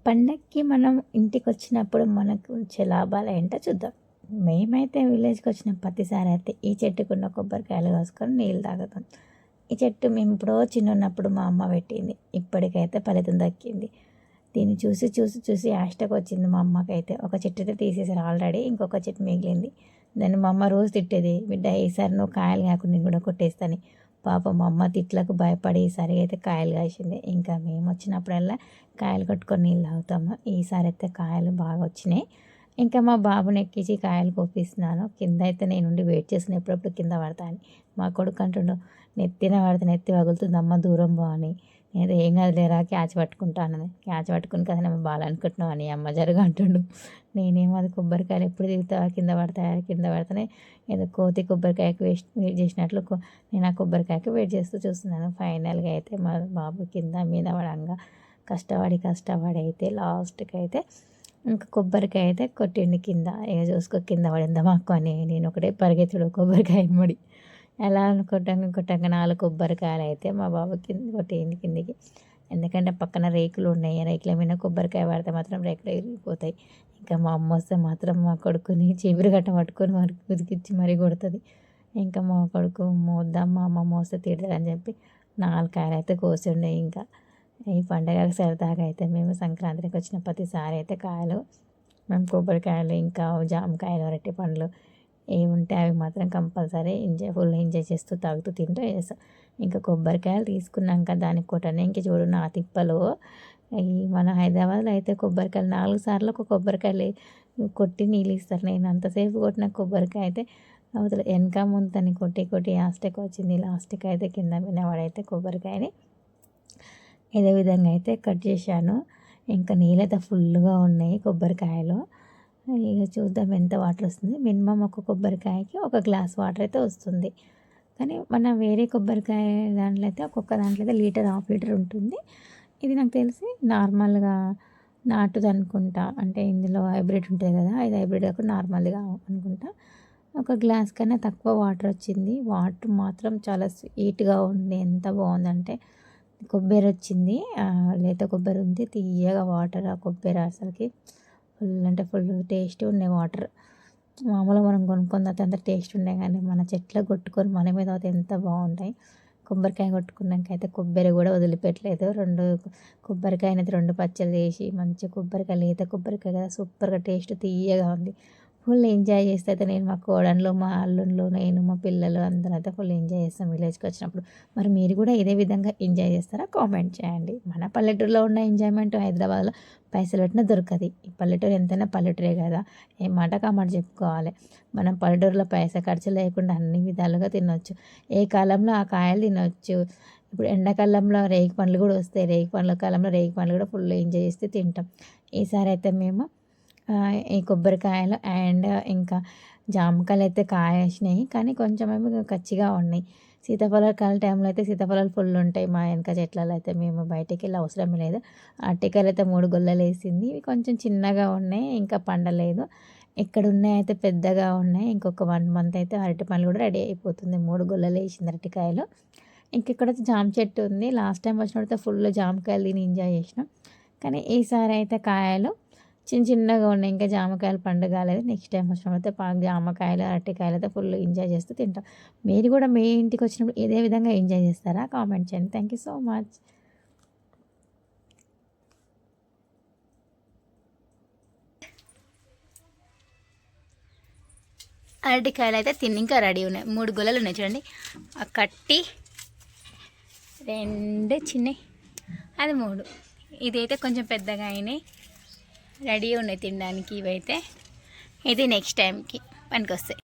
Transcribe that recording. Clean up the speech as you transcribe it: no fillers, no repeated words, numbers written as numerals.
పండక్కి మనం ఇంటికొచ్చినప్పుడు మనకు వచ్చే లాభాలు ఏంటో చూద్దాం. మేమైతే విలేజ్‌కి వచ్చిన ప్రతిసారి అయితే ఈ చెట్టుకున్న కొబ్బరికాయలు కోసుకొని నీళ్ళు తాగుతాం. ఈ చెట్టు మేము ఎప్పుడో చిన్నగున్నప్పుడు మా అమ్మ పెట్టింది. ఇప్పటికైతే ఫలితం దక్కింది. దీన్ని చూసి చూసి చూసి యాస్టకొచ్చింది మా అమ్మకైతే. ఒక చెట్టు అయితే తీసేసారు ఆల్రెడీ. ఇంకొక చెట్టు మిగిలింది. దాన్ని మా అమ్మ రోజు తిట్టేది. బిడ్డ ఈసారి నువ్వు కాయలు కాకుండా నేను కూడా కొట్టేస్తాను. పాపం మా అమ్మ తిట్లకు భయపడి ఈసారి అయితే కాయలు కాసింది. ఇంకా మేము వచ్చినప్పుడల్లా కాయలు కొట్టుకొని నీళ్ళు తాగుతాము. ఈసారి అయితే కాయలు బాగా వచ్చినాయి. ఇంకా మా బాబుని ఎక్కించి కాయలు కోపిస్తున్నాను. కింద అయితే నేనుండి వెయిట్ చేసిన ఎప్పుడప్పుడు కింద పడతా అని. మా కొడుకు అంటుండు, నెత్తిన పడితే నెత్తి పగులుతుందమ్మ దూరం పో అని. నేను ఏం కాదులేరా క్యాచ్ పట్టుకుంటానని. క్యాచ్ పట్టుకుని కదా మేము బాగా అనుకుంటున్నాం అని అమ్మ జరుగు అంటుండు. నేనేమో అది కొబ్బరికాయలు ఎప్పుడు దిగుతావా కింద పడతాయా కింద పడితేనే ఏదో కోతి కొబ్బరికాయకి వెయిట్ చేసినట్లు నేను ఆ కొబ్బరికాయకి వెయిట్ చేస్తూ చూస్తున్నాను. ఫైనల్గా అయితే మా బాబు కింద మీద పడంగా కష్టపడి అయితే లాస్ట్కి అయితే ఇంకా కొబ్బరికాయ అయితే కొట్టిండి కింద. ఇక చూసుకో కింద పడిందా మాకు అని నేను ఒకటే పరిగెత్తుడు కొబ్బరికాయ ముడి ఎలా కొట్టంగా 4 కొబ్బరికాయలు అయితే మా బాబు కింద కొట్టింది కిందికి. ఎందుకంటే పక్కన రేకులు ఉన్నాయి. రేకుల మీద కొబ్బరికాయ పడితే మాత్రం రేకులు విరిగిపోతాయి. ఇంకా మా అమ్మ వస్తే మాత్రం మా కొడుకుని చీపురు గట్ట పట్టుకొని మరి ఉతికిచ్చి మరీ కొడుతుంది. ఇంకా మా కొడుకు మోద్దాం మా అమ్మ మోస్తే తిడతారని చెప్పి 4 కాయలు అయితే కోసిండే. ఇంకా ఈ పండగకి సరదాగా అయితే మేము సంక్రాంతికి వచ్చిన ప్రతిసారి అయితే కాయలు మేము కొబ్బరికాయలు ఇంకా జామకాయలు అరటి పండ్లు ఏవి ఉంటే అవి మాత్రం కంపల్సరీ ఫుల్ ఎంజాయ్ చేస్తూ తాగుతూ తింటూ చేస్తాం. ఇంకా కొబ్బరికాయలు తీసుకున్నాక దానికి కొట్టనే ఇంక చూడు నా తిప్పలు. ఈ మన హైదరాబాద్లో అయితే కొబ్బరికాయలు 4 సార్లు ఒక కొబ్బరికాయలు కొట్టి నీళ్ళు ఇస్తారు. నేను అంతసేపు కొట్టిన కొబ్బరికాయ అయితే అవతల వెనక ముంతని కొట్టి లాస్ట్కి వచ్చింది. లాస్ట్కి అయితే కింద మీద వాడైతే కొబ్బరికాయని ఇదే విధంగా అయితే కట్ చేశాను. ఇంకా నీళ్ళైతే ఫుల్గా ఉన్నాయి కొబ్బరికాయలు. ఇక చూద్దాం ఎంత వాటర్ వస్తుంది. మినిమం ఒక కొబ్బరికాయకి 1 గ్లాస్ వాటర్ అయితే వస్తుంది. కానీ మన వేరే కొబ్బరికాయ దాంట్లో అయితే ఒక్కొక్క దాంట్లో అయితే లీటర్ 1/2 లీటర్ ఉంటుంది. ఇది నాకు తెలిసి నార్మల్గా నాటుది అనుకుంటా. అంటే ఇందులో హైబ్రిడ్ ఉంటుంది కదా, ఇది హైబ్రిడ్ కాకుండా నార్మల్గా అనుకుంటా. 1 గ్లాస్ కన్నా తక్కువ వాటర్ వచ్చింది. వాటర్ మాత్రం చాలా స్వీట్గా ఉంది. ఎంత బాగుందంటే కొబ్బరి వచ్చింది. లేత కొబ్బరి ఉంది. తీయగా వాటర్ ఆ కొబ్బరి అసలుకి ఫుల్ అంటే ఫుల్ టేస్ట్ ఉన్నాయి వాటర్. మామూలుగా మనం కొనుక్కొని అంత టేస్ట్ ఉన్నాయి కానీ మన చెట్లకు కొట్టుకొని మన మీద అయితే ఎంత బాగుంటాయి. కొబ్బరికాయ కొట్టుకున్నాక అయితే కొబ్బరి కూడా వదిలిపెట్టలేదు. 2 కొబ్బరికాయని అయితే 2 పచ్చళ్ళు చేసి మంచి కొబ్బరికాయ లేత కొబ్బరికాయ కదా సూపర్గా టేస్ట్ తీయగా ఉంది. ఫుల్ ఎంజాయ్ చేస్తే అయితే నేను మా కోడళ్ళు మా అల్లుళ్ళు నేను మా పిల్లలు అందరూ అయితే ఫుల్ ఎంజాయ్ చేస్తాం విలేజ్కి వచ్చినప్పుడు. మరి మీరు కూడా ఇదే విధంగా ఎంజాయ్ చేస్తారా కామెంట్ చేయండి. మన పల్లెటూరులో ఉన్న ఎంజాయ్మెంట్ హైదరాబాద్లో పైసలు పెట్టినా దొరకదు. ఈ పల్లెటూరు ఎంతైనా పల్లెటూరే కదా, ఏ మాట కామాట చెప్పుకోవాలి. మనం పల్లెటూరులో పైసా ఖర్చు లేకుండా అన్ని విధాలుగా తినొచ్చు. ఏ కాలంలో ఆ కాయలు తినొచ్చు. ఇప్పుడు ఎండాకాలంలో రేగి పండ్లు కూడా వస్తాయి. రేగి పండ్ల కాలంలో రేగి పండ్లు కూడా ఫుల్ ఎంజాయ్ చేస్తే తింటాం. ఈసారి అయితే మేము ఈ కొబ్బరికాయలు అండ్ ఇంకా జామకాయలు అయితే కాసినాయి కానీ కొంచెం ఏమో కచ్చిగా ఉన్నాయి. సీతాఫలాల కాల టైంలో అయితే సీతాఫలాలు ఫుల్ ఉంటాయి. మా వెనక చెట్లలో అయితే మేము బయటికి వెళ్ళి అవసరం లేదు. అరటికాయలు అయితే 3 గొల్లలు వేసింది. ఇవి కొంచెం చిన్నగా ఉన్నాయి, ఇంకా పండలేదు. ఇక్కడ ఉన్నాయి అయితే పెద్దగా ఉన్నాయి. ఇంకొక 1 మంత్ అయితే అరటి పండ్లు కూడా రెడీ అయిపోతుంది. 3 గొల్లలు వేసింది అరటికాయలు. ఇంక ఇక్కడ జామ చెట్టు ఉంది. లాస్ట్ టైం వచ్చినప్పుడు ఫుల్ జామకాయలు తిని ఎంజాయ్ చేసినాం. కానీ ఈసారి అయితే కాయలు చిన్నగా ఉన్నాయి. ఇంకా జామకాయలు పండు కాలేదు. నెక్స్ట్ టైం వచ్చినప్పుడు అయితే జామకాయలు అరటికాయలు అయితే ఫుల్ ఎంజాయ్ చేస్తూ తింటాం. మీరు కూడా మీ ఇంటికి వచ్చినప్పుడు ఇదే విధంగా ఎంజాయ్ చేస్తారా కామెంట్ చేయండి. Thank you so much. అరటికాయలు అయితే తిని ఇంకా రెడీ ఉన్నాయి. 3 గొల్లలు ఉన్నాయి చూడండి. ఆ కట్టి 2 చిన్నవి, అది 3. ఇదైతే కొంచెం పెద్దగా అయినాయి, రెడీ ఉన్నాయి తినడానికి. ఇవైతే ఇది నెక్స్ట్ టైంకి పనికి వస్తాయి.